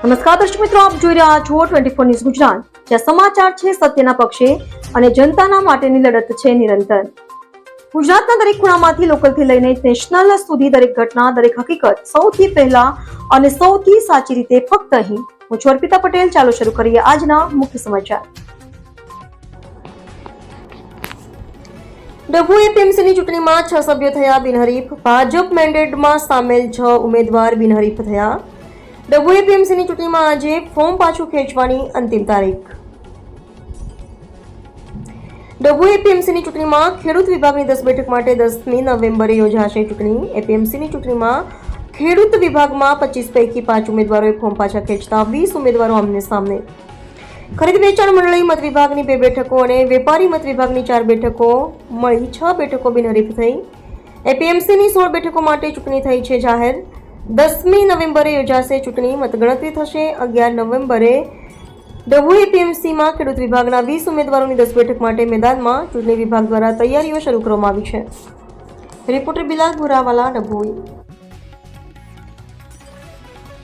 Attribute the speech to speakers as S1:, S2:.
S1: નમસ્કાર દર્શક મિત્રો, આપ જોઈ રહ્યા છો 24 ન્યૂઝ ગુજરાત, જ્યાં સમાચાર છે સત્યના પક્ષે અને જનતાના માટેની લડત છે નિરંતર. ગુજરાતના દરેક ખૂણામાંથી લોકલથી લઈને નેશનલ સુધી દરેક ઘટના, દરેક હકીકત સૌથી પહેલા અને સૌથી સાચી રીતે ફક્ત અહીં. હું છું અર્પિતા પટેલ. ચાલો શરૂ કરીએ આજના મુખ્ય સમાચાર. ડભોઈ એપીએમસીની ચૂંટણીમાં 6 સભ્યો થયા બિનહરીફ. ભાજપ મેન્ડેટમાં સામેલ 6 ઉમેદવાર બિનહરીફ થયા. ડભોઈ એપીએમસીની ચૂંટણીમાં આજે ફોર્મ પાછું ખેંચવાની અંતિમ તારીખ. ડભોઈ એપીએમસીની ચૂંટણીમાં ખેડૂત વિભાગની 10 બેઠક માટે 10મી નવેમ્બરે યોજાશે ચૂંટણી. એપીએમસીની ચૂંટણીમાં ખેડૂત વિભાગમાં 25 પૈકી 5 ઉમેદવારોએ ફોર્મ પાછા ખેંચતા 20 ઉમેદવારો આમને સામને. ખરીદ વેચાણ મંડળી મત વિભાગની 2 બેઠકો અને વેપારી મત વિભાગની 4 બેઠકો મળી 6 બેઠકો બિનહરીફ થઈ. એપીએમસીની 16 બેઠકો માટે ચૂંટણી થઈ છે જાહેર. 10મી નવેમ્બરે યોજાશે ચૂંટણી. મતગણતરી થશે 11 નવેમ્બરે. ડભોઈ એપીએમસીમાં ખેડૂત વિભાગના 20 ઉમેદવારોની 10 બેઠક માટે મેદાનમાં ચૂંટણી વિભાગ દ્વારા તૈયારીઓ શરૂ કરવામાં આવી છે. રિપોર્ટર બિલાલ ભુરાવાલા, ડભોઈ.